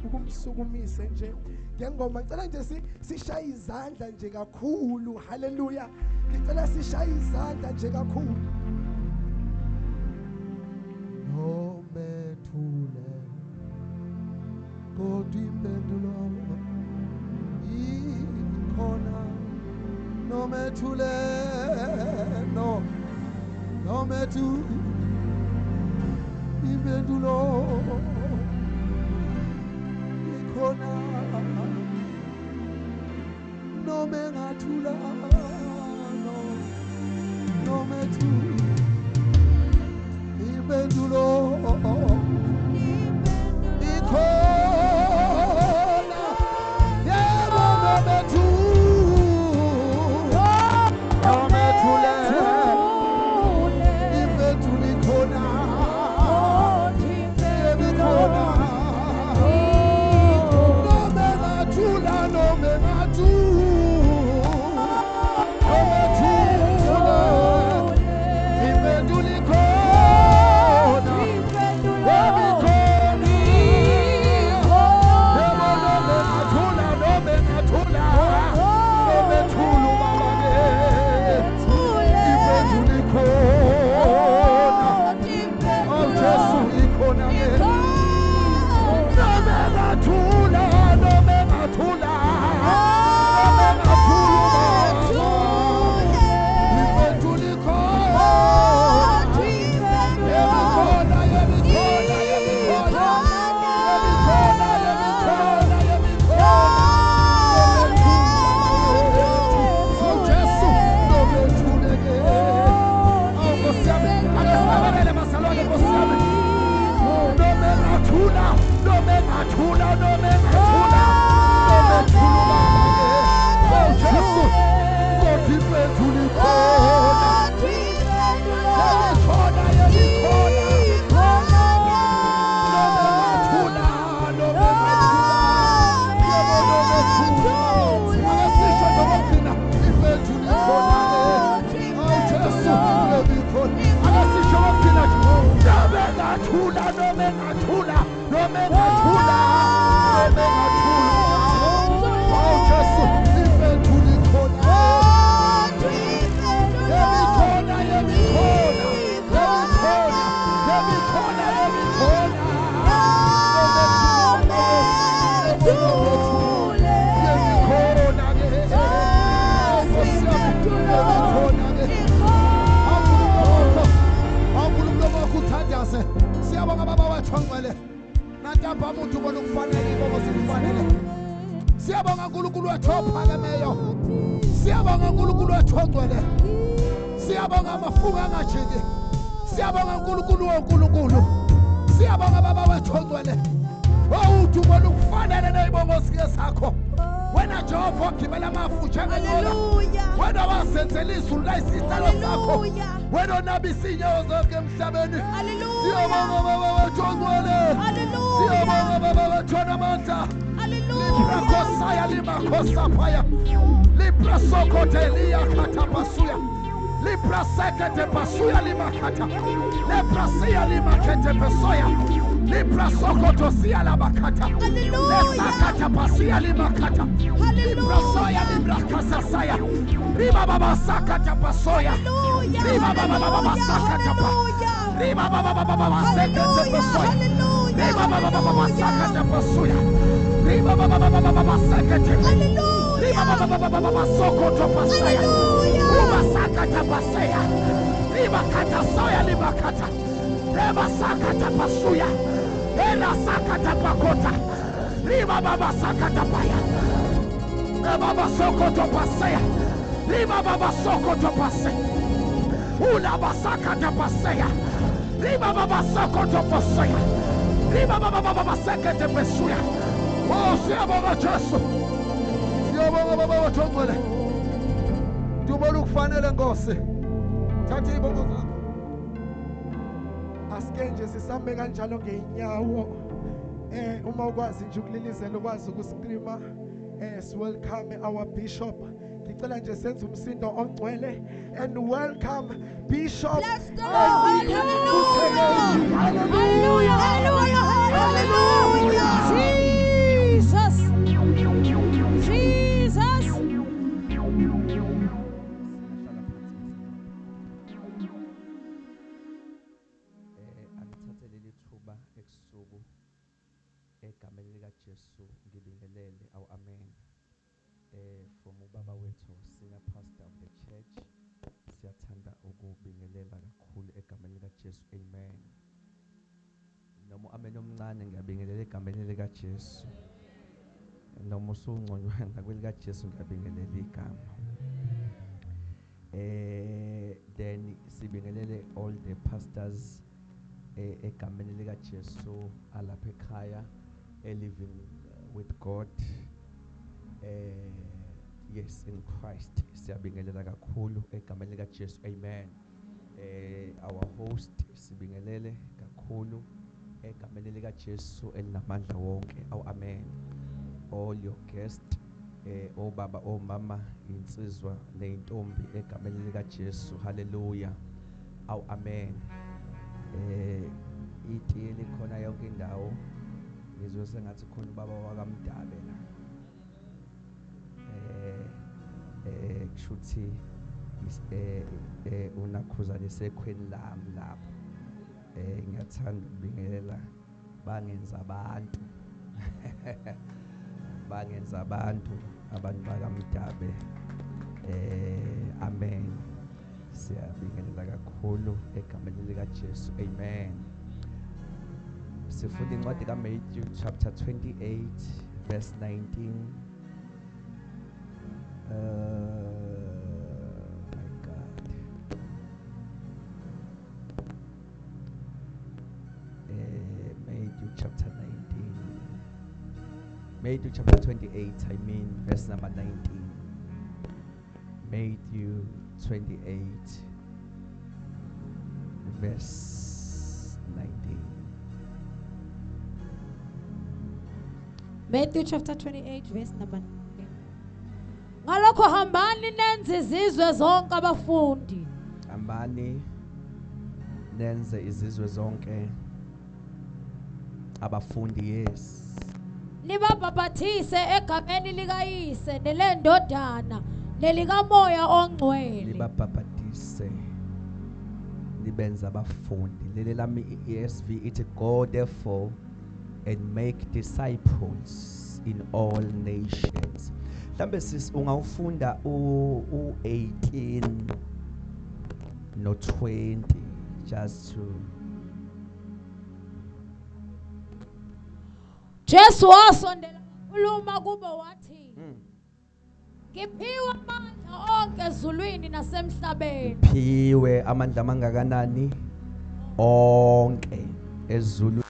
ukumsukumise nje ngengoma. Ngicela nje sishaye izandla nje kakhulu. Haleluya. Ngicela sishaye izandla nje kakhulu. Nomethule kodwa impendulo ikhona. Nomethule nomethule impendulo ikhona. Nomengathula nomethule impendulo ikhona. Yebo nomethule impendulo ikhona. Siyabonga baba wathongwele natapha umuntu ubona ukufanele ngoba sikufanele. Siyabonga uNkulunkulu wethu ophakemeyo. Siyabonga uNkulunkulu wethu ongcwele. Siyabonga amafunga angajiki. Siyabonga uNkulunkulu woNkulunkulu. Siyabonga baba wethu ongcwele. Uthi ubona ukufanele nezibongo sike sakho. Wena Jehova ogibela amafutha ngezona. Wena wasenzela izulu layisitalo sakho. Wena onabisa inyawo zonke emhlabeni. Siyabonga baba wethu ongcwele. Siyabonga baba wethu onamandla. Libra kosaya lima kosapaya. Libra sokotelia katapasuya. Libra sekete pasuya lima kata. Libra sia lima kete pesoya. Libra sokotosia la bakata. Lesakata pasia lima kata. Libra soya libra kasasaya. Riba baba sakata pasoya. Riba baba sakata pa. Riba baba sekete pasoya. Riba baba sakata pasuya. Riba baba sekete. Riba baba sokoto pasaya. Riba sakata pasaya. Riba kata soya liba kata. Riba sakata pasuya. Ela sakata pakota. Riba baba sakata paya. Riba baba sokoto pasaya. Riba baba sokoto pasaya. Ula basakata pasaya. Riba baba sokoto pasaya. Riba baba sekete pesuya. Oh, siyabonga Jesu. Siyabonga baba wethu ongcwele. Ndibona ukufanele Nkosi. Thatha ibongo zakho. Asike nje sisambe kanjalo ngeenyawo. Uma ukwazi nje ukulilizela ukwazi ukuscreama. Welcome our bishop. Ngicela nje senze umsindo ongcwele and welcome Bishop. Let's go. Hallelujah. Hallelujah. Hallelujah. likaJesu ngibingelele awu amen. From ubaba wethu senior pastor of the church siyathanda ukubingelela kakhulu egameni likaJesu amen. Noma amen omncane ngiyabingelela egameni likaJesu. Noma usungconywa nakwelikaJesu ngiyabingelela igama. Then sibingelele all the pastors egameni likaJesu alapha ekhaya living with God yes in Christ. Siyabingelela kakhulu egameni likaJesu amen. Our host sibingelele kakhulu egameni likaJesu elinamandla wonke awu amen. All your guests obaba omama insizwa neintombi egameni likaJesu hallelujah awu amen. Itiye likhona yonke indawo ngizwe sengathi khona ubaba wakaMdabe la kushuthi unakhuza lesekhweni lami lapho ngiyathanda ukubingelela bangenza abantu bangenza abantu bakaMdabe amen. Siyabingelela kakhulu egameni likaJesu amen. Sifunda incwadi kaMatthew chapter 28 verse 19. My God. Matthew chapter 19. Matthew chapter 28, I mean verse number 19. Matthew 28 verse 19. Matthew chapter 28 verse number 19. Ngalokho hambani nenze izizwe zonke abafundi. Hambani nenze izizwe zonke abafundi yes. Nibabhaphathise egameni likaYise nelendodana nelikaMoya ongcwele. Nibabhaphathise nibenza abafundi. Leli lami ESV ithi go therefore and make disciples in all nations. Mhlambe sis ungawufunda u18 no 20 just to Jesu wasondela wakhuluma kubo wathi ngiphiwe amandla onke ezulwini nasemhlabeni. Ngiphiwe amandla amangakanani onke ezulwini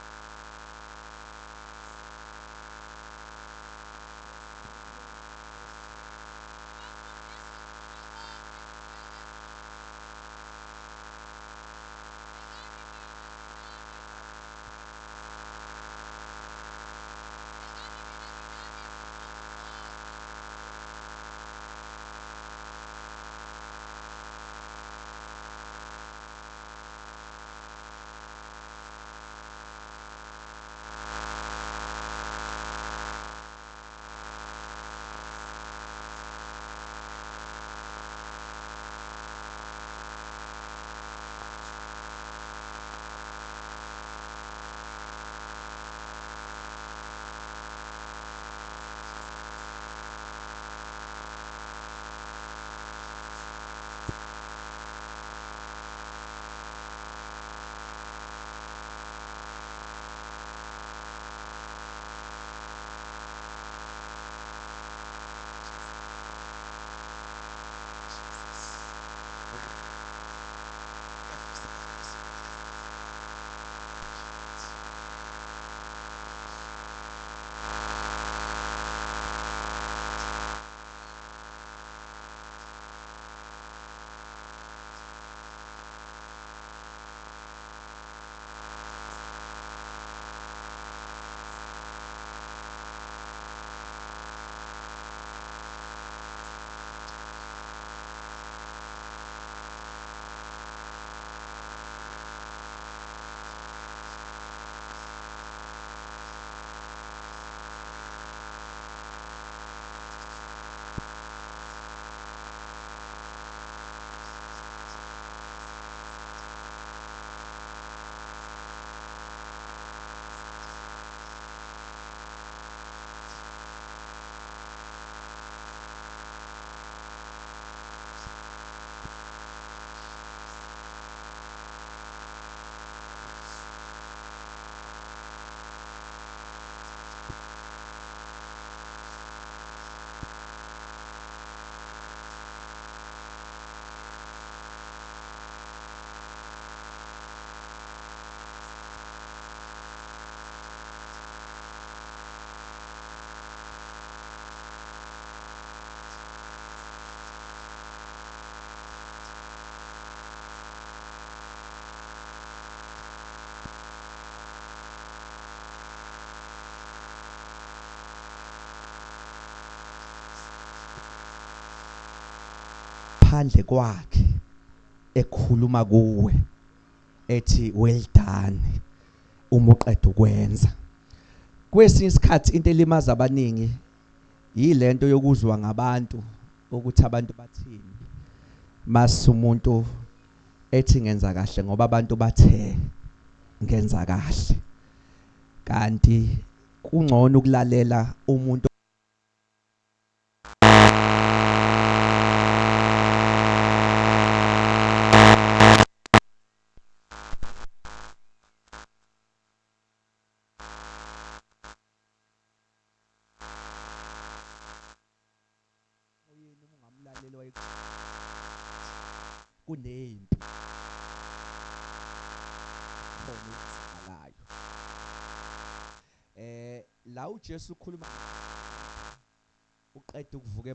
ngaphandle kwakhe ekhuluma kuwe ethi well done uma uqeda ukwenza. Kwesinye isikhathi into elimaza abaningi yilento yokuzwa ngabantu ukuthi abantu bathini mase umuntu ethi ngenza kahle ngoba abantu bathe ngenza kahle, kanti kungcono ukulalela umuntu ungamlaleli kunempi khona ukuzalayo. La uJesu ukhuluma uqeda ukuvuka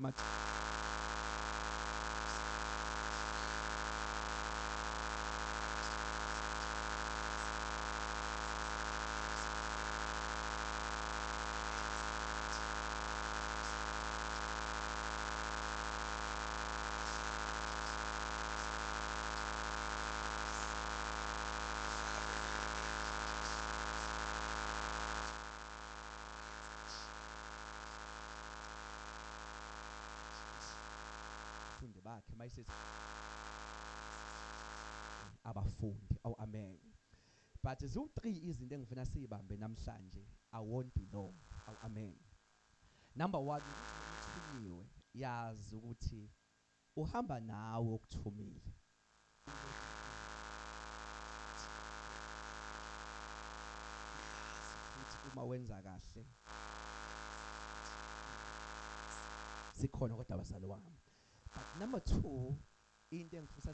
abafundi bakhe mayisithi abafundi. Oh amen. But ziwu-3 izinto engifuna siyibambe namhlanje. I won't be long. Oh amen. Number 1, ukuthunyiwe yazi ukuthi uhamba nawe okuthumile. Futhi uma wenza kahle sikhona kodwa abazali wami. But number 2, into engifisa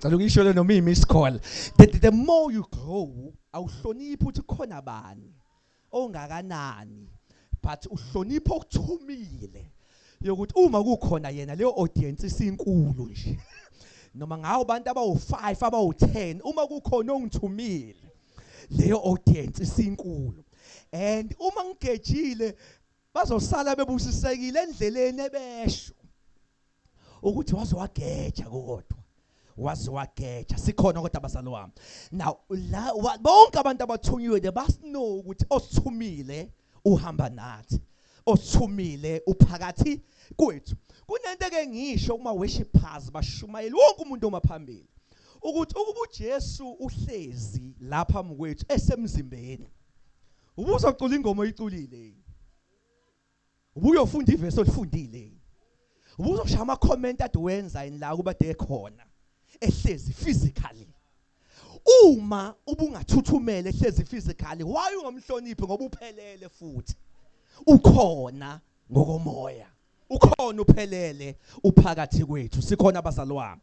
Cela ukuyisho noma imiss call. The more you grow, awuhloniphi ukuthi khona bani ongakanani, but uhlonipha okuthumile yokuthi uma kukhona yena leyo audience isinkulu nje. Noma ngawo abantu abawu5 abawu10 uma kukhona ongithumile leyo audience isinkulu. And uma ngigejile bazosala bebusisekile endleleni ebesho ukuthi wazowageja kodwa wazowageja sikhona kodwa abasalo wami. Now bonke abantu abathunyiwe basino ukuthi osithumile uhamba nathi, osithumile uphakathi kwethu. Kunento eke ngisho uma worshipers bashumayela wonke umuntu oma phambili ukuthi ukuba uJesu uhlezi lapha mkwethu esemzimbeni. Ubuzocula ingoma oyiculile, ubuyofunda ivesi olifundile, ubuzoshaya ama comment ade wenza la kuba de khona ehlezi physically. Uma ubungathuthumele ehlezi physically, why ungamhloniphi ngoba uphelele futhi ukhona ngokomoya, ukhona uphelele uphakathi kwethu sikhona abazalwane.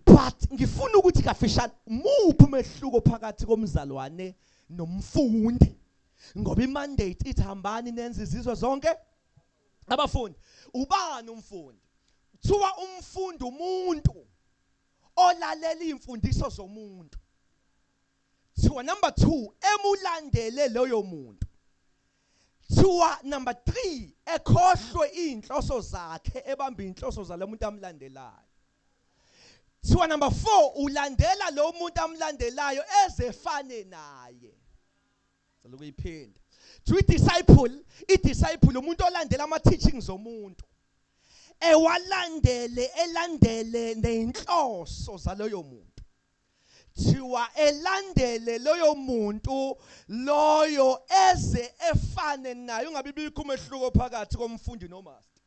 But ngifuna ukuthi kafishane muphi umehluko phakathi komzalwane nomfundi, ngoba imandate ithi hambani nenze izizwe zonke abafundi. Ubani umfundi? Kuthiwa umfundi umuntu olalela imfundiso zomuntu. Kuthiwa number 2 emulandele loyo muntu. Kuthiwa number 3 ekhohlwe inhloso zakhe ebamba inhloso zalo muntu amlandelayo. Kuthiwa number 4 ulandela lo muntu amlandelayo ezefane naye. Lokuyiphinda. I-disciple umuntu olandela ama-teachings omuntu. Elandele nenhloso zaloyo muntu. Thiwa elandele loyo muntu loyo eze efane naye, ungabi bikho umehluko phakathi komfundi nomaster.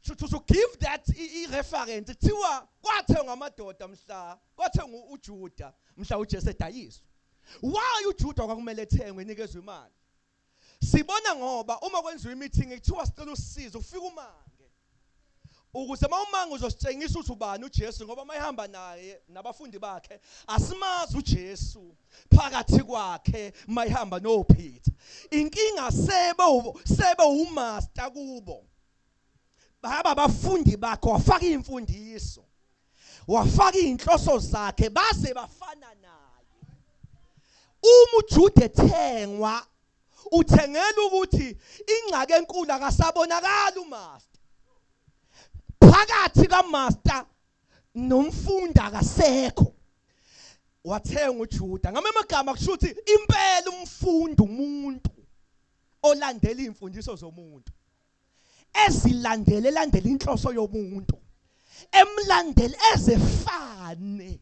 To give that reference, thiwa kwathengwa amadoda mhla, kwathengwa uJuda mhla uJesu edayiswa. Why uJuda kwakumele ethengwe enikezwe imali? Sibona ngoba uma kwenziwa imeeting ekuthiwa sicela usizo ufika umange. Ukuze mawumanga uzositshengisa ukuthi ubani uJesu ngoba mayihamba naye nabafundi bakhe asimazi uJesu phakathi kwakhe mayihamba noPeter. Inkinga sebe umaster kubo. Baba abafundi bakhe wafaka imfundiso, wafaka inhloso zakhe base bafana naye. Uma uJuda ethengwa uthengela ukuthi ingxaki enkulu akasabonakala umaster. Phakathi kaMaster nomfundi akasekho. Wathenga uJuda. Ngamanye amagama kusho ukuthi impela umfundi umuntu olandela imfundiso zomuntu. Ezilandela inhloso yomuntu. Emlandela ezefane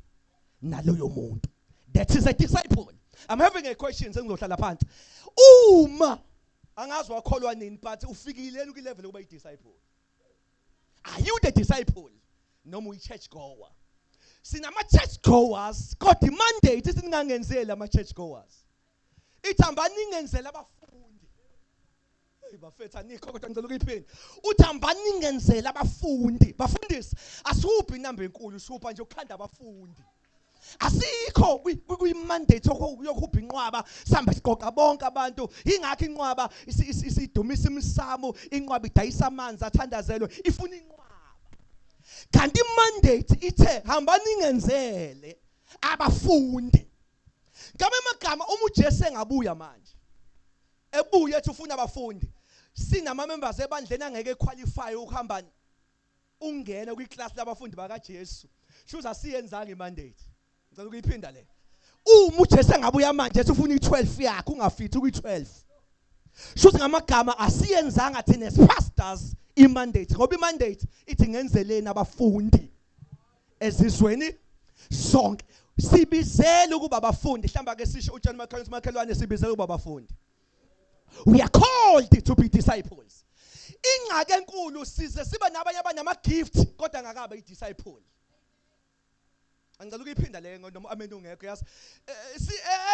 naloyo muntu. That is a disciple. I'm having a question sengizohlala phansi. Uma angazi wakholwa nini but ufikile ku level yokuba i-disciple. Are you the disciple? Noma uyi-church goer? Sinama church goers kodwa imandate isingangenzela ama church goers. Ithamba ningenzela abafundi. Bafethu anikho kodwa ngicela ukuyiphinda. Uthamba ningenzela abafundi. Bafundisi asuphi inamba enkulu usupha nje ukukhanda abafundi. Asikho kwi-mandate yokukhupha inqwaba samba siqoqa bonke abantu. Ingakho inqwaba isidumisa imsamo, inqwaba idayisa amanzi athandazelwe ifuna inqwaba. Kanti imandate ithe hamba ningenzele abafundi. Ngamanye amagama uma uJesu engabuya manje ebuye ethi ufuna abafundi, sinama members ebandleni angeke qualify ukuhamba ungena kwi-class labafundi bakaJesu. Shuza siyenzanga imandate. Ngicela ukuyiphinda le. Uma uJesu engabuya manje ethi ufuna i12 yakhe ungafithi kwi12. Shuthi ngamagama asiyenzanga thina as pastors imandate ngoba imandate ithi ngenzeleni abafundi ezizweni sonke. Sibizele ukuba abafundi, hlamba ke sisho uJohn makhelwane sibizele ukuba abafundi. We are called to be disciples. Ingxaki enkulu size sibe nabanye abanama gifts kodwa ngakabe i-disciple. Angicela ukuyiphinda le noma amen ungekho yazi.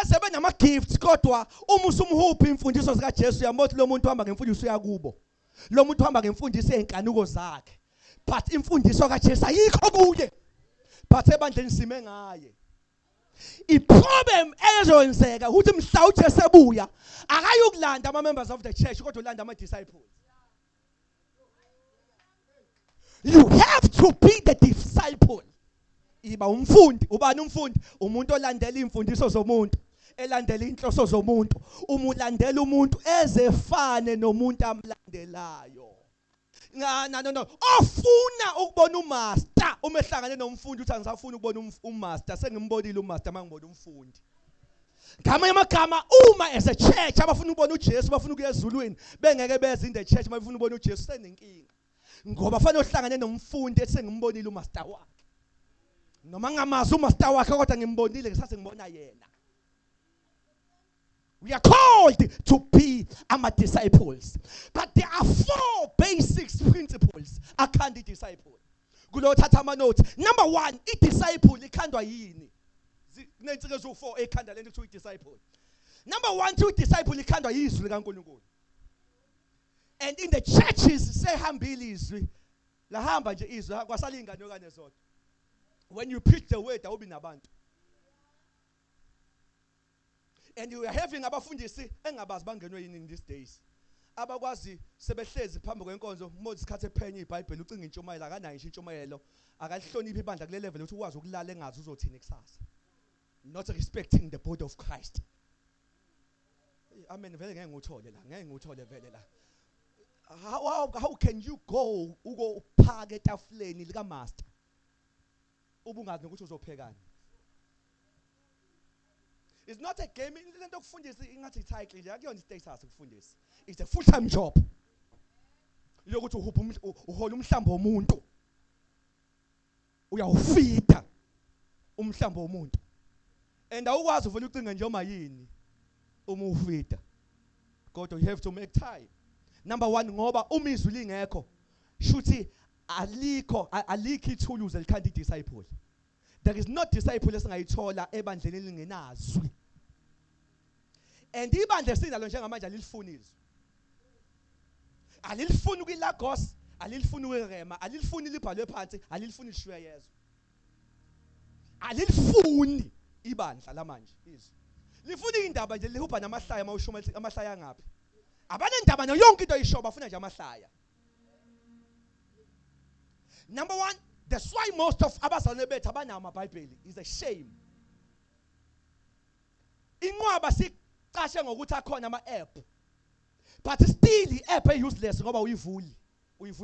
Sebe nama gifts kodwa uma usumhupha imfundiso zika Jesu yamothi lo muntu uhamba ngemfundiso yakubo. Lo muntu uhamba ngemfundiso ezinkanuko zakhe. But imfundiso kaJesu ayikho kuye. but ebandleni sime ngaye. Iproblem ezoyenzeka ukuthi mhla uJesu ebuya akayokulanda ama members of the church kodwa ulanda ama disciples. You have to be the disciple. Iba umfundi, ubani umfundi? Umuntu olandela imfundiso zomuntu, elandela inhloso zomuntu, umulandela umuntu ezefane nomuntu amlandelayo. No. Ofuna ukubona umaster, uma ehlangane nomfundi uthi angisafuna ukubona umaster, sengimbonile umaster mangibona umfundi. Ngamanye amagama uma as a church abafuna ukubona uJesu, bafuna ukuya ezulwini, bengeke beze in the church bafuna ukubona uJesu senenkinga. Ngoba fanele uhlangane nomfundi ethi sengimbonile umaster wakhe. Noma ngamazi umaster wakhe kodwa ngimbonile ngisase ngibona yena. We are called to be our disciples. But there are 4 basic principles akhanda disciple. Kulothatha ama notes. Number 1, i-disciple ikhandwa yini? Kunensike ezu4 ekhanda lento kuthiwa i-disciple. Number 1, to disciple ikhandwa yizwi likaNkulunkulu. And in the churches sehambile izwi. Lahamba nje izwi kwasala ingane yokane zodwa. When you preach the word awubi nabantu. And you are having abafundisi engabazi bangenwe yini in these days. Abakwazi sebehlezi phambi kwenkonzo uMoses isikhathi ephenya iBhayibheli ucinga intshumayelo akanayo nje intshumayelo akalihloniphi ibandla kule level ukuthi ukwazi ukulala engazi uzothini kusasa. Not respecting the body of Christ. Amen vele ngeke nguthole la, ngeke nguthole vele la. How can you go ugo phaka etafuleni lika master? Ubungazi nokuthi uzophekani. It's not a game. Lento kufundisa ingathi title nje akuyona status ukufundisa. It's a full-time job. Lokuthi uhola umhlambo womuntu. Uyawufida umhlambo womuntu. And awukwazi uvela ucinga nje oma yini uma ufida. Kodwa you have to make time. Number 1 ngoba uma izwi lingekho shuthi alikho ithuluzi elikhanda disciple. There is not disciple esingayithola ebandleni elingenazwi. And ibandla esinalo njengamanje alilifuni izwi. Alilifuni ukwiLagos, alilifuni ukwiRema, alilifuni libhalwe phansi, alilifuni lishwe yezwe. Alilifuni ibandla lamanje izwi. Lifuna indaba nje lihupha namahlaya mawushuma amahlaya ngapi. Abanendaba nayo yonke into ayisho bafuna nje amahlaya. Number 1, that's why most of abazalwane bethu abanama amabhayibheli is a shame. Inqwaba sicashe ngokuthi akhona ama-app. But still i-app useless ngoba uyivule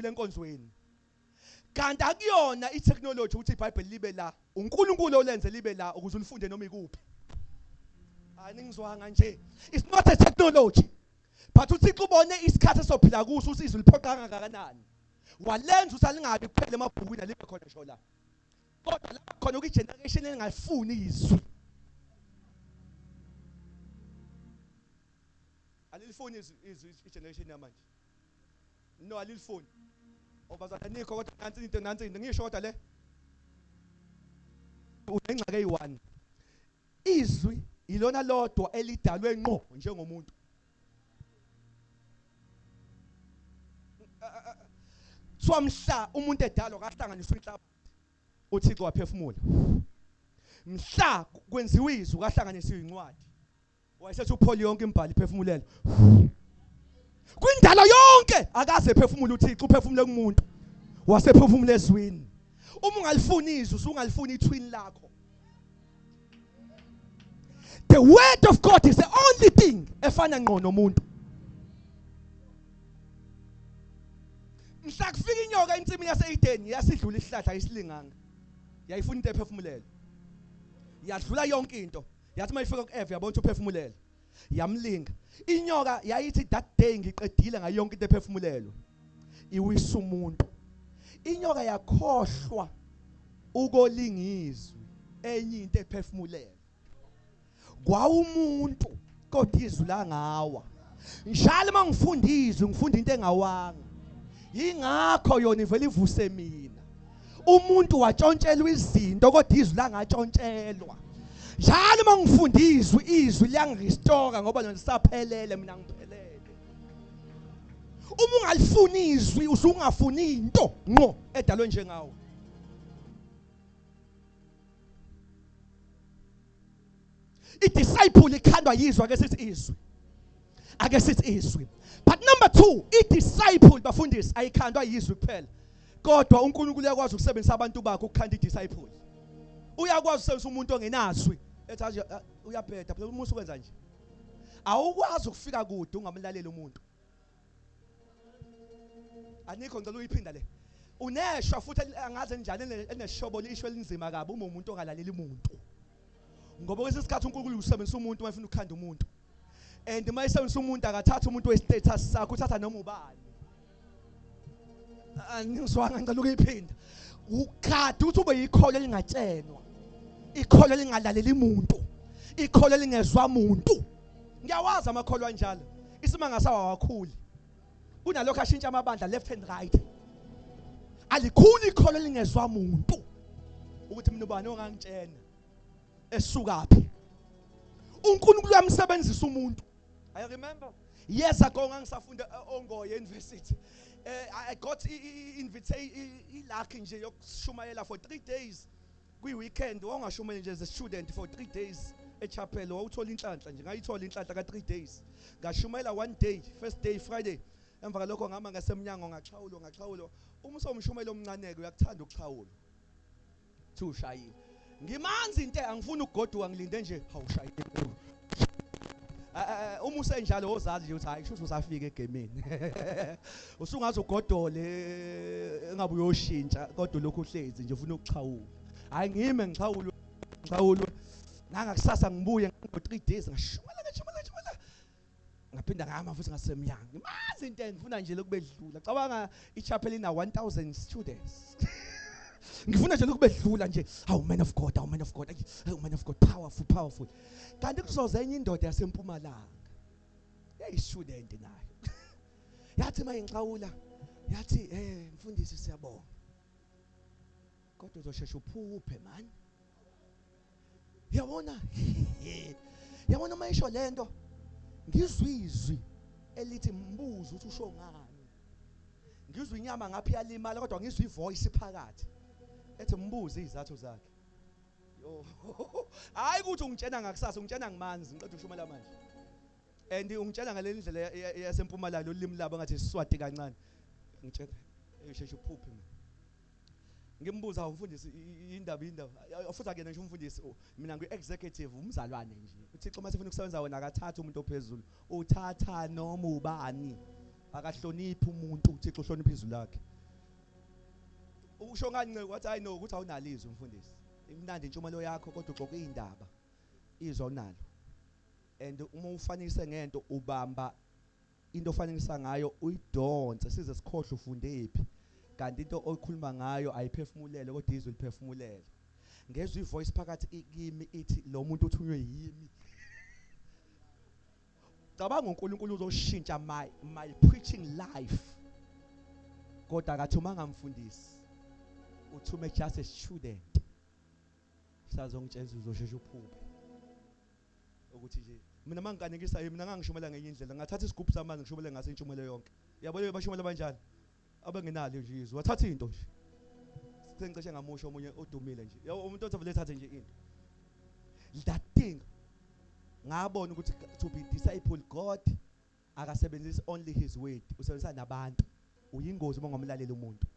enkonzweni. Kanti akuyona i-technology ukuthi iBhayibheli libe la, uNkulunkulu olenze libe la ukuze ulifunde noma ikuphi. Aningizwanga nje. It's not a technology. But uThixo ubone isikhathi esophila kuso usizwe liphoqa kangakanani. Walenza usalingabi kuphela emabhukwini alibe khona ngisho la. Kodwa la khona ukugeneration engafuni izwi. Alilifuni izwi igeneration yamanje. No alilifuni. Obazana nikho kodwa nansi into ngisho kodwa le. Unengxake eyi1. Izwi ilona lodwa elidalwe ngqo njengomuntu. Swamhla umuntu edalo kahlanganiswa inhlabathi uThixo waphefumula. Mhla kwenziwa izwi kahlanganiswa incwadi. Wayesethi uPaul yonke imbali iphefumulele. Kwindalo yonke akaze ephefumula uThixo uphefumule kumuntu. Wasephefumula ezwini. Uma ungalifuni izwi usungalifuni ithwini lakho. The word of God is the only thing efana ngqo nomuntu. Mhla kufika inyoka ensimini yaseEden yasidlula isihlahla isilinganga. Yayifuna into ephefumulele. Yadlula yonke into. Yathi mayifika kuEve yabona uphefumulele. Yamlinga. Inyoka yayithi that day ngiqedile ngayo yonke into ephefumulelo. Iwisa umuntu. Inyoka yakhohlwa ukolingizwi enye into ephefumulele. Kwawumuntu kodwa izwi la ngawa. Njalo mangifunda izwi ngifunda into engawanga. Yingakho yona ivela ivuse mina. Umuntu watshontshelwa izinto kodwa izwi la ngatshontshelwa. Njalo mangifunda izwi liyangirestore ngoba lona lisaphelele mina ngiphelele. Uma ungalifuni izwi usungafuni into ngqo edalwe njengawe. I-disciple ikhandwa yizwi, ake sithi izwi. Ake sithi izwi. But number 2, i-disciple bafundisi ayikhandwa yizwi kuphela. Kodwa uNkulunkulu uyakwazi ukusebenzisa abantu bakhe ukukhanda i-disciple. Uyakwazi ukusebenzisa umuntu ongenazwi. Ethi aje uyabheda, phela umuntu ukwenza nje. Awukwazi ukufika kude ungamlaleli umuntu. Anikho ngicela uyiphinda le. Uneshwa futhi angaze njalo eneshobo lisho elinzima kabi uma umuntu ongalaleli umuntu. Ngoba kwesikhathi uNkulunkulu usebenzisa umuntu mayefuna ukukhanda umuntu. And mayesebenzisa umuntu akathatha umuntu we-status sakhe, uthatha noma ubani. Angizwanga ngicela ukuyiphinda. Ukhadi uthi ube yikholo elingatshenwa. Ikholo elingalaleli umuntu. Ikholo elingezwa umuntu. Ngiyawazi amakholo anjalo. Isimanga sawa wakhuli. Kunalokho ashintsha amabandla left and right. Alikhulu ikholo elingezwa umuntu. Ukuthi mina ubani ongangitshena esukaphi. uNkulunkulu uyamsebenzisa umuntu. I remember years ago ngangisafunda eOngoye University. I got lucky nje yokushumayela for 3 days. Kwi weekend wangashumayela nje as a student for 3 days eChapel. Wawuthola inhlanhla nje, ngayithola inhlanhla ka 3 days. Ngashumayela 1 day, first day Friday. Emva kalokho ngama ngasemnyango ngaxhawulo. Uma usomshumayela omncaneke uyakuthanda ukuxhawula. Thi ushayile. Ngimanzi into angifuni ukugoduka ngilinde nje hawushayile. Uma usenjalo ozazi nje uthi hayi kusho usafika egemini. Usungaze ugodole engabe uyoshintsha kodwa lokho uhlezi nje ufuna ukuxhawula. Hayi ngime ngixhawulo. Nanga kusasa ngibuye ngo 3 days ngashumela. Ngaphinda ngama futhi ngasemnyango. Ngimazi into engifuna nje lokubedlula. Cabanga ichapel ina 1000 students. Ngifuna nje lokubedlula nje. Hawu man of God, man of God. Hawu man of God, powerful. Kanti kuzoza enye indoda yaseMpumalanga. Student nayo. Yathi mayengixawula. Yathi mfundisi siyabonga. Kodwa uzoshesha uphuphe man. Yabona? Yabona mayisho lento. Ngizwizwi elithi mbuzo uthi usho ngani. Ngizwe inyama ngaphi yalimala kodwa ngizwe ivoice phakathi. Ethi mbuze izathu zakhe. Yo. Hayi ukuthi ungitshena ngakusasa, ungitshena ngimanzi, ngiqeda ushumela manje. And ungitshela ngaleli ndlela yaseMpumalanga olimi labo ngathi Siswati kancane. Ngitshela esheshe uphuphe mina. Ngimbuza umfundisi indaba. Futhi akena nje umfundisi mina ngi-executive umzalwane nje. uThixo mase ufuna ukusebenza wena akathatha umuntu ophezulu. Uthatha noma ubani. Akahloniphi umuntu, uThixo uhlonipha izwi lakhe. Usho ngani wathi hayi no ukuthi awunalizwe umfundisi. Imnandi intshumayelo yakho kodwa uxoxa indaba. Izwa unalo. And uma ufanise ngento ubamba into ofanisa ngayo uyidonse size sikhohle ufunde ephi. Kanti into oyikhuluma ngayo ayiphefumulele kodwa izwi liphefumulele. Ngezwe ivoice phakathi kimi ithi lo muntu uthunywe yimi. Cabanga uNkulunkulu uzoshintsha my preaching life. Kodwa akathumanga mfundisi. Uthume just a student. Sazongitshela uzoshesha uphuphe. Ukuthi nje mina mangikanekisa mina ngangishumela ngenye indlela ngathatha isigubhu samanzi ngishumele ngase intshumelo yonke. Yabona bashumela banjani? Abangenalo nje izwi. Wathatha into nje. Sengicishe ngamusho omunye odumile nje. Yabo umuntu othi vele thathe nje into. That thing ngabona ukuthi to be disciple God akasebenzisi only his word, usebenzisa nabantu. Uyingozi uma ungamlalela umuntu.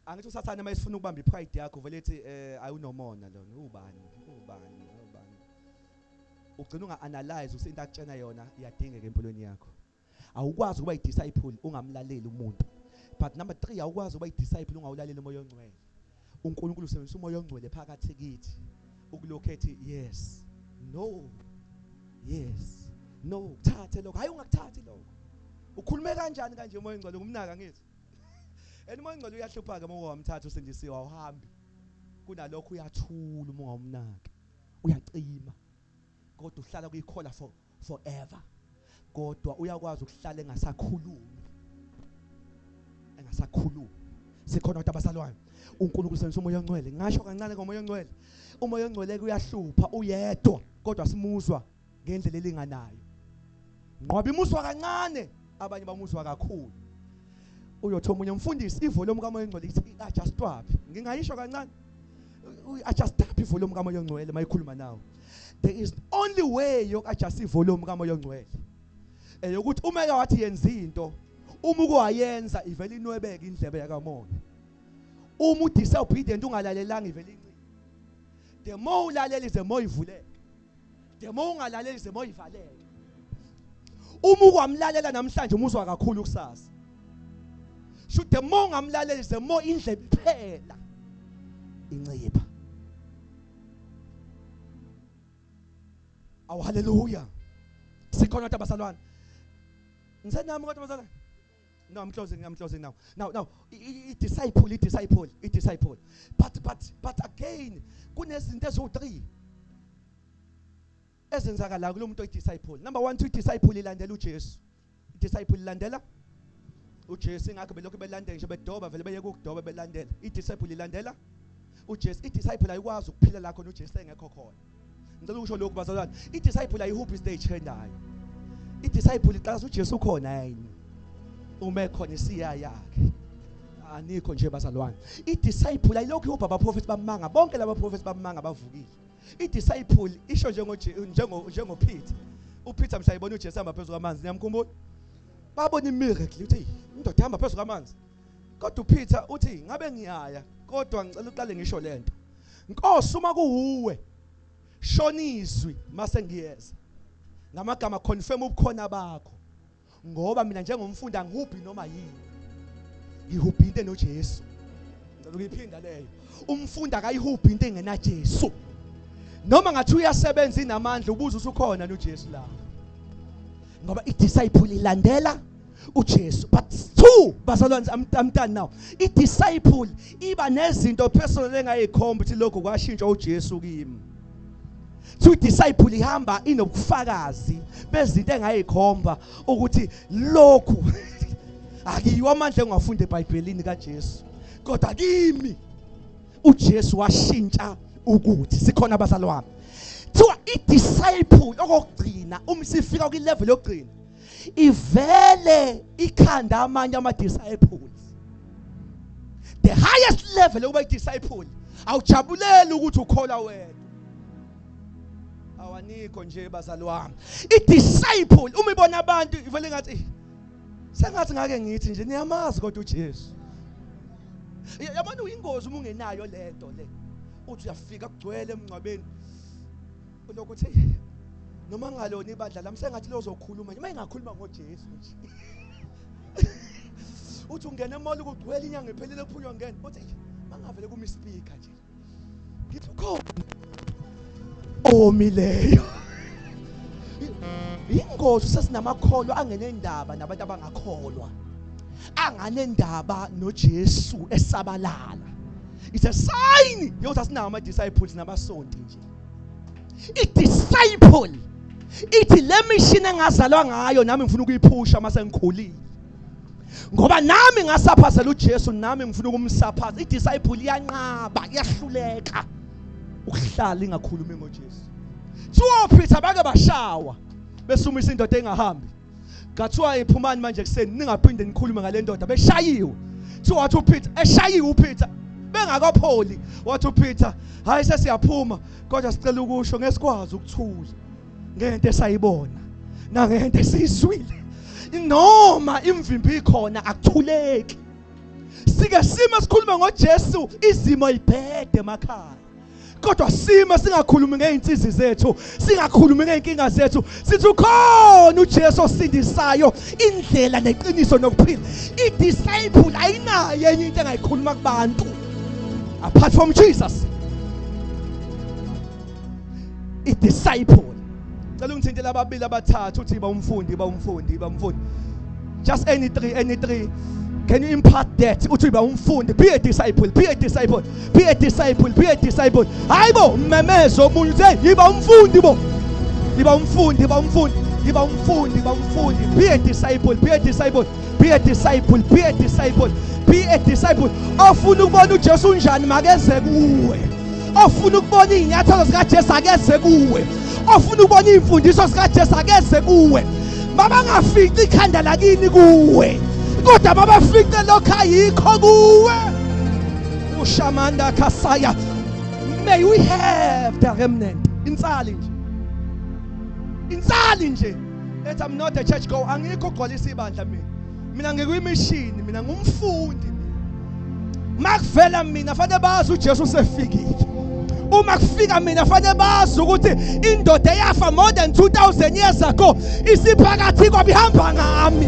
Angithi usathane mayesifuna ukubamba ipride yakho vele ethi ayunomona lona ubani. Ugcina unga-analyze usinto akutshena yona iyadingeka empilweni yakho. Awukwazi ukuba i-disciple ungamlaleli umuntu. But number 3 awukwazi ukuba i-disciple ungawulaleli umoya ongcwele. uNkulunkulu usebenzisa umoya ongcwele phakathi kithi ukulokho ethi yes, no, yes, no, thathe lokho. Hayi ungakuthathi lokho. Ukhulume kanjani kanje umoya ongcwele ngumnaka ngithi. Umoya ongcwele uyahlupha ke uma ungawamthatha usindisiwe awuhambi. Kunalokho uyathula uma ungawumnaka. Uyacima. Kodwa uhlala kuyikhola forever. Kodwa uyakwazi ukuhlala engasakhulumi. Sikhona abantu abasalwayo. uNkulunkulu usebenzisa umoya ongcwele. Ngasho kancane ngomoya ongcwele. Umoya ongcwele uyahlupha uyedwa kodwa simuzwa ngendlela elinganayo. Ngoba imuzwa kancane abanye bamuzwa kakhulu. Uyothola umunye umfundisi ivolume kamoya ongcwele ithi just wapi. Ngingayisho kancane. adjust ivolume kamoya ongcwele mayikhuluma nawe. There is only way yoku-adjust ivolume kamoya ongcwele. Ukuthi uma ke wathi yenza into, uma ukuwayenza ivele inwebeke indlebe yakamoya. Uma udisobedient ungalalelanga ivele incike. The more ulalela the more ivuleke. The more ungalaleli the more ivaleke. Uma ukwamlalela namhlanje umuzwa kakhulu kusasa. Should the more ungamlaleli the more indlebe iphela incipha. Oh, hallelujah. Sikhona abazalwane. Ngisenami kodwa abazalwane. No, I'm closing now. Now, disciple. But again, kunezinto ezo3 ezenzakala kulo muntu oyidisciple. Number 1, disciple ilandela uJesu. Disciple ilandela uJesu, ingakho belokhu belandela nje bedoba vele beye ukudoba belandela. Disciple ilandela uJesu. Disciple ayikwazi ukuphila la khona uJesu engekho khona. Ngicela ukusho lokhu bazalwane. Disciple ayihope stage endayo. Disciple iqala uJesu khona yini. Uma khona isiya yakhe. Anikho nje bazalwane. Disciple ayilokhu ihope abaprofeti bamanga. Bonke laba prophets bamanga bavukile. Disciple isho njengo Peter. uPeter msayibona uJesu hamba phezulu kwamanzi, niyamkhumbula? Babona imiracle uthi indoda ihamba phezulu kwamanzi. Kodwa uPeter uthi ngabe ngiyaya kodwa ngicela uqale ngisho lento. Nkosi uma kuuwe shonizwi mase ngiyeza. Ngamagama confirm ubukhona bakho. Ngoba mina njengomfundi angihubhi noma yini. Ngihubhi into noJesu. Ngicela ukuyiphinda leyo. Umfundi akayihubhi into engena Jesu. Noma ngathi uyasebenza inamandla ubuza usukhona noJesu la. Ngoba idisciple ilandela uJesu. But 2 bazalwane, I'm done now. Idisciple iba nezinto personal engayikhomba ukuthi lokho kwashintsha uJesu kimi. To disciple ihamba inobufakazi bezinto engayikhomba ukuthi lokhu akiyiwa amandla engafunde eBhayibhelini kaJesu, kodwa kimi uJesu washintsha ukuthi sikhona abazalwane. Thiwa idisciple okugcina umsifika ku level yokugcina ivele ikhanda amanye ama disciples. The highest level yokuba idisciple awujabulela ukuthi ukhola wena. Awanikho nje bazalwane. Idisciple uma ibona abantu ivele ngathi sengathi ngake ngithi nje niyamazi kodwa uJesu. Yabona uyingozi uma ungenayo lento le. Uthi uyafika kugcwele emncwabeni. Lokho uthi noma ngalona ibandla lami sengathi lozokhuluma nje mayingakhuluma ngoJesu nje. Uthi ungena emoli kugcwele inyanga iphelele kuphunywa ngene. Uthi mangavele kuma speaker nje. Ngithi ukhona omileyo. Ingozi sesinamakholwa angenendaba nabantu abangakholwa. Anganendaba noJesu esabalala. It's a sign yokuthi asinama disciples nabasonti nje. Idisciple ithi le mission engazalwa ngayo nami ngifuna ukuyiphusha mase ngikhulile. Ngoba nami ngasaphazela uJesu nami ngifuna ukumsaphaza. Idisciple iyanqaba, iyahluleka ukuhlala ingakhulumi ngoJesu. Peter bake bashawa besumisa indoda engahambi. Gathiwa iphumani manje kuseni ningaphinde nikhulume ngale ndoda beshayiwe. Wathi uPeter eshayiwe uPeter bengakapholi. Wathi uPeter hayi sesiyaphuma kodwa sicela ukusho ngesikwazi ukuthula ngento esayibona nangento esizwile. Noma imvimbi ikhona akuthuleki. Sike sima sikhuluma ngoJesu izimo ibhede emakhaya. Kodwa sima singakhulumi ngeinsizi zethu, singakhulumi ngeinkinga zethu. Sithi ukhona uJesu osindisayo, indlela neqiniso nokuphila. Idisciple ayinayo enye into engayikhuluma kubantu apart from Jesus. Idisciple cela ungithintele ababili abathathu uthi ba umfundi. Just any three. Can you impart that? Uthi ba umfundi, be a disciple. Hayibo mmemezo omunye uthi yiba umfundi bo. Yiba umfundi. Be a disciple. Ofuna ukubona uJesu unjani makeze kuwe. Ofuna ukubona inyathelo zikaJesu akeze kuwe. Ofuna ukubona imfundiso zikaJesu akeze kuwe. Mabangafiki ikhanda lakini kuwe. Kodwa babafike lokho ayikho kuwe. Ushamanda kasaya may we have the remnant. Insali nje. Insali nje. Ethi I'm not a church goer. Angikho gqwalisa ibandla mina. Mina ngikuyimishini, mina ngumfundi mina. Makuvela mina fanele bazi uJesu usefikile. Uma kufika mina fanele bazi ukuthi indoda yafa more than 2000 years ago isiphakathi kwabo ihamba ngami,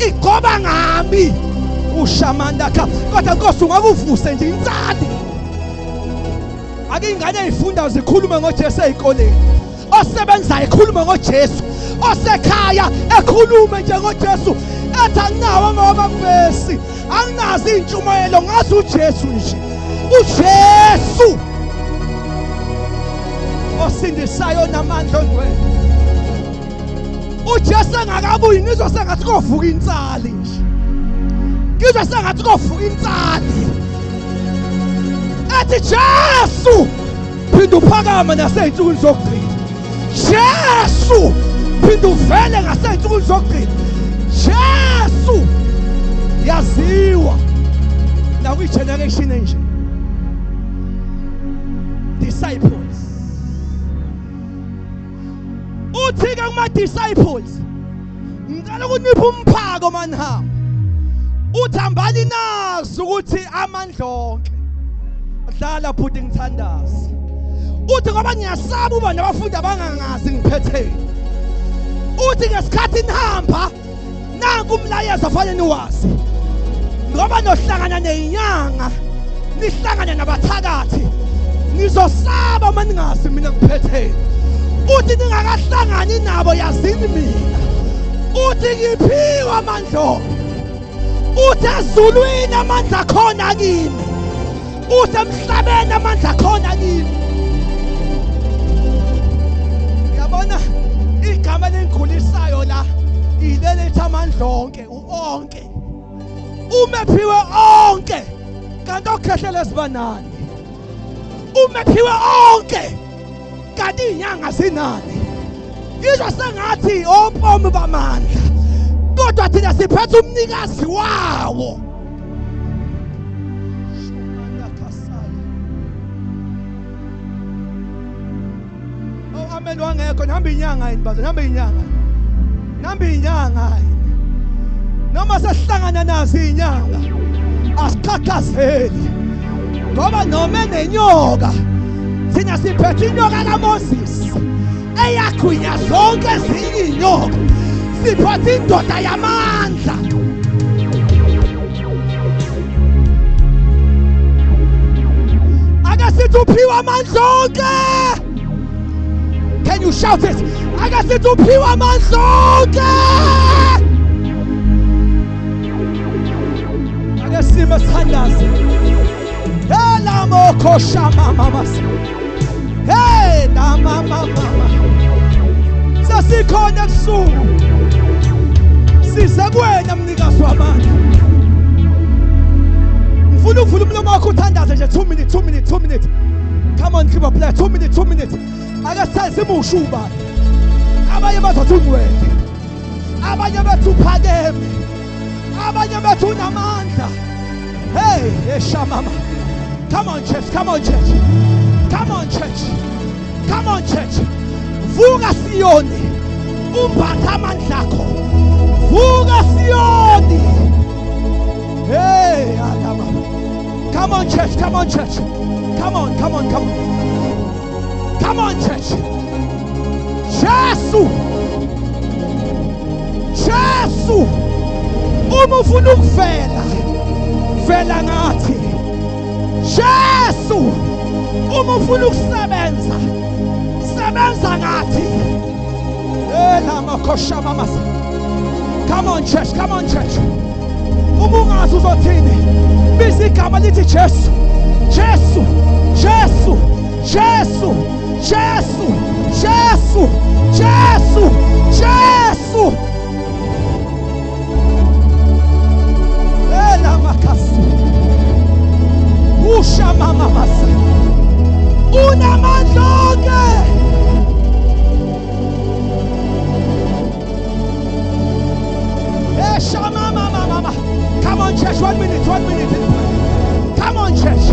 igcoba ngami. Ushamanda kha kodwa Nkosi ungakuvuse nje insali. Ake ingane ezifunda zikhulume ngoJesu ezikoleni. Osebenza ekhulume ngoJesu. Osekhaya ekhulume nje ngoJesu. Ethi anginawo amabesi, anginazi intshumayelo ngazi uJesu nje. uJesu osindisayo namandla ongcwele. uJesu engakabuyi ngizwa sengathi kovuka insali nje. Ngizwa sengathi kovuka insali. Ethi Jesu phinda uphakama nasey'nsukwini zokugcina. Jesu phinda uvele ngasey'nsukwini zokugcina. Jesu yaziwa nakwi-generation enje. Disciples. Uthi-ke kuma-disciples ngicela ukunipha umphako manhamba. Uthi hambani nazi ukuthi amandla onke dlala bhuti ngithandaza. Uthi ngoba ngiyasaba uba nabafundi abangangazi ngiphetheni. Uthi ngesikhathi nihamba nanku umlayezo fanele niwazi. Ngoba nohlangana nezinyanga nihlangana nabathakathi nizosaba uma ningazi mina ngiphetheni. Uthi ningakahlangani nabo yazini mina. Uthi ngiphiwe amandla onke. Uthi ezulwini amandla khona kimi. Uthi emhlabeni amandla khona kimi. Yabona igama lengikhulisayo la ilele ethi amandla onke onke. Umephiwe onke kanti okhehlela esibanani. Umephiwe onke kanti izinyanga zinani. Ngizwa sengathi ompomi bamandla kodwa thina siphethe umnikazi wawo. Oh amen wangekho nihamba inyanga yini bazo nihamba inyanga. Nihamba inyanga yini. Noma sesihlangana nazo izinyanga asikhathazeli. Ngoba noma nenyoka thina siphethe inyoka kaMoses eyagwinya zonke ezinye izinyoka. Siphethe indoda yamandla. Ake sithi uphiwe amandla onke. Can you shout it? Ake sithi uphiwe amandla onke. Ake sime sithandaze. Hela moko shama mama. Hey na mama mama. Sasikhona kusuku. Size kuwena mnikazi wamandla. Ngifuna uvula umlomo wakho uthandaze nje 2 minutes 2 minutes 2 minutes. Come on, keep up there 2 minutes 2 minutes. Ake sazi mushuba. Abanye bathi ungcwele. Abanye bathi uphakeme. Abanye bathi unamandla. Hey, eshamama. Come on church, come on church. Come on church. Come on church. Vuka Siyoni. Umbatha amandla akho. Vuka Siyoni. Hey, Adama. Come on church, come on church. Come on, come on, come on. Come on church. Jesu. Jesu. Uma ufuna ukuvela, vela ngathi. Jesu. Uma ufuna ukusebenza, sebenza ngathi. Lama kosha mama. Come on church, come on church. Uma ungazi uzothini, biza igama lithi Jesu. Jesu. Jesu. Jesu. Jesu. Jesu. Jesu. Jesu. Lama kasi. Usha mama masa. Unamandla onke. Mama. Come on church, 1 minute. Come on church.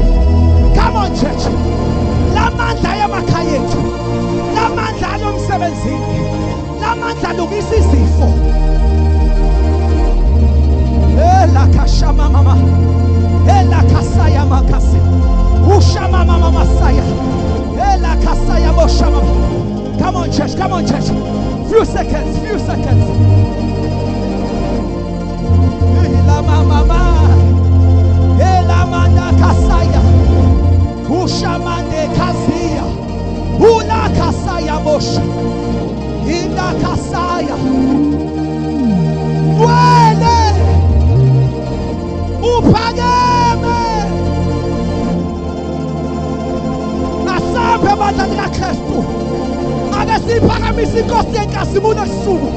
siphakamise inkosi yenkazimulo ebusuku.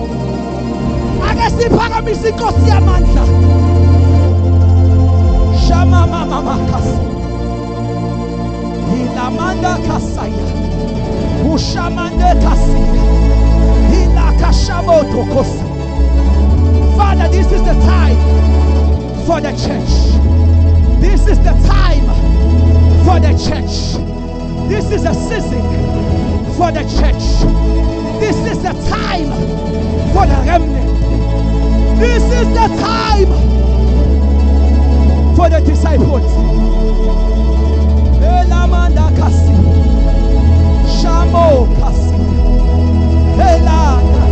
Ake siphakamise inkosi yamandla. Shama mama makasi. Ilamanda kasaya. Ushamande kasaya. Ilakashamoto kosi. Father, this is the time for the church. This is the time for the church. This is a season for the church. This is the time for the remnant. This is the time for the disciples. Elamanda kasi, shamo kasi, elana,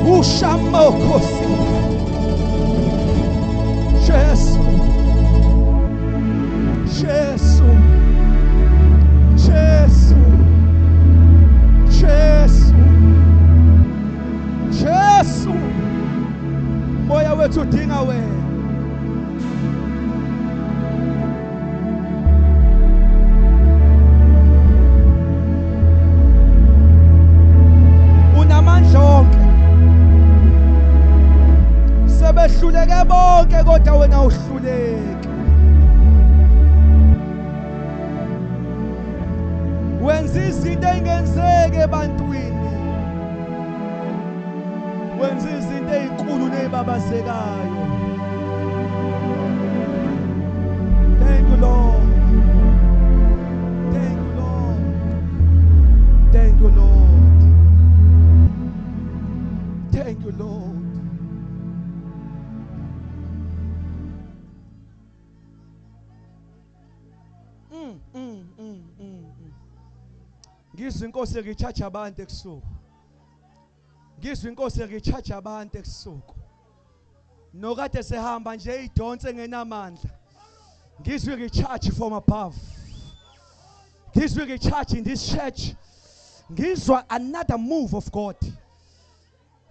ushamo kosi. Jesus, Jesus, Jesus, Jesus, Jesus. Moya wethu udinga wena. Unamandla onke. Sebehluleke bonke kodwa wena uhluleke. Wenza izinto engenzeke ebantwini. Wenza izinto ezinkulu nezibabazekayo. Thank you, Lord. Thank you, Lord. Thank you, Lord. Thank you, Lord. Ngizwe inkosi ngichacha abantu ebusuku. Ngizwe inkosi ngichacha abantu ebusuku. Nokade sehamba nje idonse ngenamandla. Ngizwe ngichacha from above. Ngizwe ngichacha in this church. Ngizwa another move of God.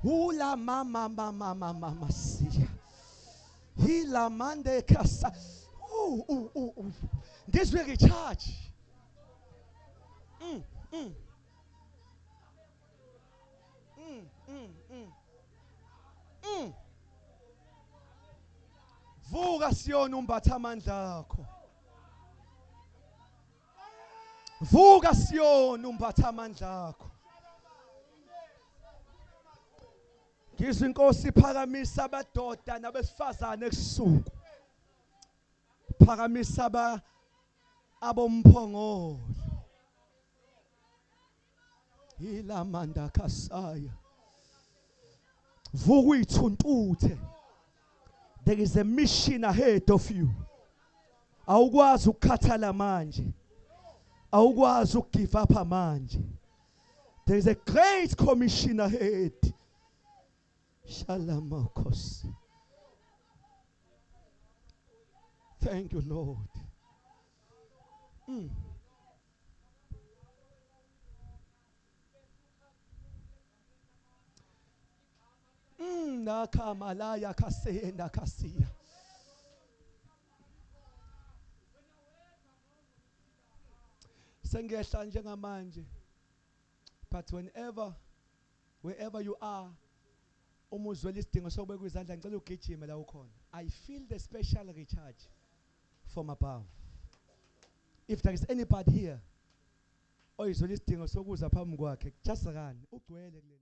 Ula mama siya. Hila mande kasa. Ngizwe ngichacha. Vuka Siyoni umbatha amandla akho. Vuka Siyoni umbatha amandla akho. Ngizwe inkosi iphakamisa abadoda nabesifazane ebusuku. Phakamisa abomphongolo. Ilamanda kasaya. Vuka uyithuntuthe. There is a mission ahead of you. Awukwazi ukukhathala manje. Awukwazi ukugive up manje. There is a great commission ahead. Shalom kosi. Thank you, Lord. Nakamalaya kasenda kasiya. Sengehla njengamanje. But wherever you are, umuzwela isidingo sokubeka izandla ngicela ugijime la ukhona. I feel the special recharge from above. If there is anybody here oyizwela isidingo sokuza phambi kwakhe, just run. Ugcwele kule.